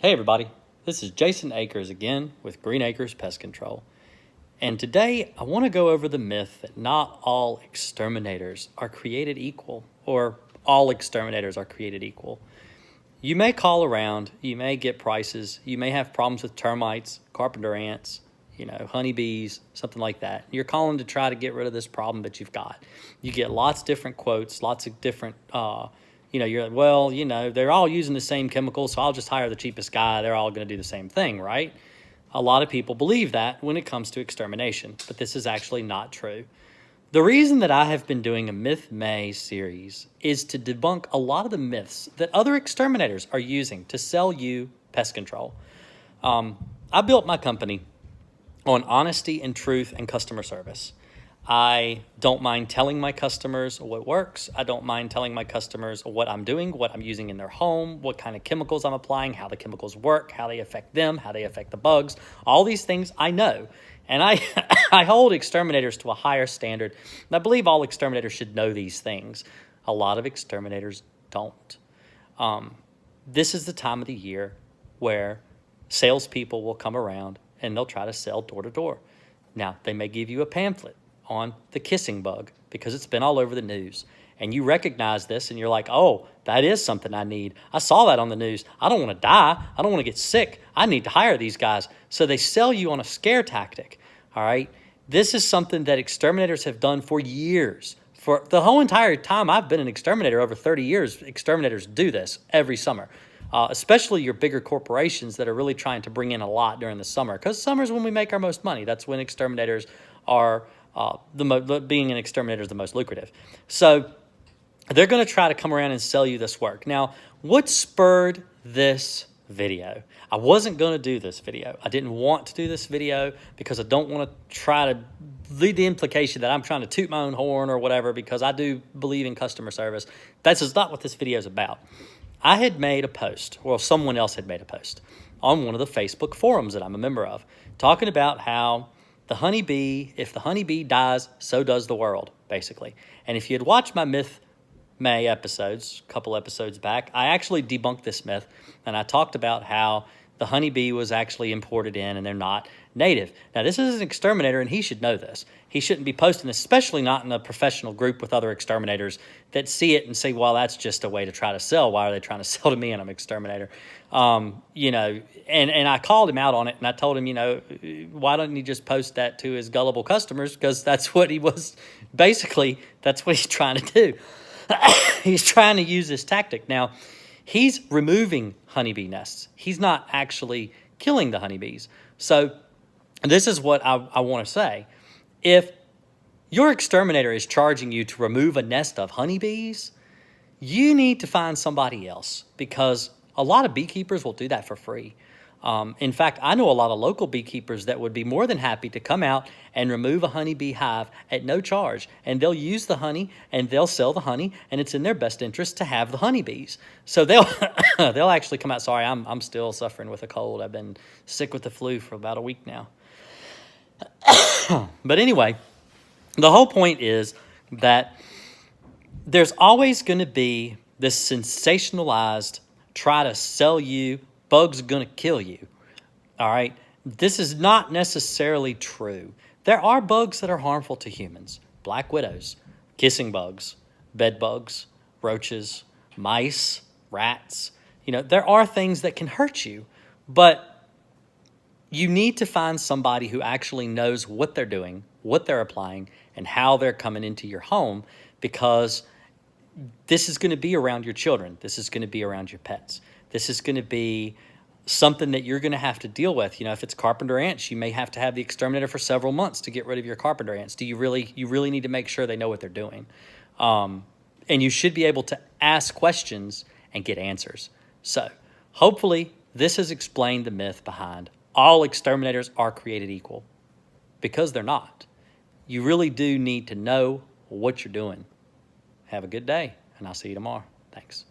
Hey everybody, this is Jason Akers again with Green Acres Pest Control. And today I want to go over the myth that not all exterminators are created equal, or all exterminators are created equal. You may call around, you may get prices, you may have problems with termites, carpenter ants, honeybees, something like that. You're calling to try to get rid of this problem that you've got. You get lots of different quotes, lots of different you're like, well, they're all using the same chemicals, so I'll just hire the cheapest guy. They're all going to do the same thing, right? A lot of people believe that when it comes to extermination, but this is actually not true. The reason that I have been doing a Myth May series is to debunk a lot of the myths that other exterminators are using to sell you pest control. I built my company on honesty and truth and customer service. I don't mind telling my customers what works. I don't mind telling my customers what I'm doing, what I'm using in their home, what kind of chemicals I'm applying, how the chemicals work, how they affect them, how they affect the bugs. All these things I know. And I hold exterminators to a higher standard. And I believe all exterminators should know these things. A lot of exterminators don't. This is the time of the year where salespeople will come around and they'll try to sell door to door. Now, they may give you a pamphlet on the kissing bug because it's been all over the news. And you recognize this and you're like, oh, that is something I need. I saw that on the news. I don't want to die. I don't want to get sick. I need to hire these guys. So they sell you on a scare tactic, all right? This is something that exterminators have done for years. For the whole entire time I've been an exterminator, over 30 years, exterminators do this every summer. Especially your bigger corporations that are really trying to bring in a lot during the summer. Because summer is when we make our most money. That's when exterminators are, being an exterminator is the most lucrative. So they're going to try to come around and sell you this work. Now, what spurred this video? I wasn't going to do this video. I didn't want to do this video because I don't want to try to lead the implication that I'm trying to toot my own horn or whatever, because I do believe in customer service. That's not what this video is about. I had made a post, or someone else had made a post on one of the Facebook forums that I'm a member of, talking about how the honeybee, if the honeybee dies, so does the world, basically. And if you had watched my Myth May episodes, a couple episodes back, I actually debunked this myth, and I talked about how the honeybee was actually imported in and they're not native. Now, this is an exterminator, and he should know this. He shouldn't be posting this, especially not in a professional group with other exterminators that see it and say, well, that's just a way to try to sell. Why are they trying to sell to me and I'm an exterminator? And I called him out on it, and I told him, why don't you just post that to his gullible customers? Because that's what he was, basically, that's what he's trying to do. He's trying to use this tactic. Now, he's removing honeybee nests. He's not actually killing the honeybees. So this is what I want to say. If your exterminator is charging you to remove a nest of honeybees, you need to find somebody else, because a lot of beekeepers will do that for free. In fact, I know a lot of local beekeepers that would be more than happy to come out and remove a honeybee hive at no charge. And they'll use the honey and they'll sell the honey, and it's in their best interest to have the honeybees. So they'll they'll actually come out. Sorry, I'm still suffering with a cold. I've been sick with the flu for about a week now. But anyway, the whole point is that there's always going to be this sensationalized try to sell you bugs gonna kill you, all right? This is not necessarily true. There are bugs that are harmful to humans. Black widows, kissing bugs, bed bugs, roaches, mice, rats. There are things that can hurt you, but you need to find somebody who actually knows what they're doing, what they're applying, and how they're coming into your home, because this is gonna be around your children. This is gonna be around your pets. This is going to be something that you're going to have to deal with. If it's carpenter ants, you may have to have the exterminator for several months to get rid of your carpenter ants. You really need to make sure they know what they're doing. And you should be able to ask questions and get answers. So hopefully this has explained the myth behind all exterminators are created equal, because they're not. You really do need to know what you're doing. Have a good day, and I'll see you tomorrow. Thanks.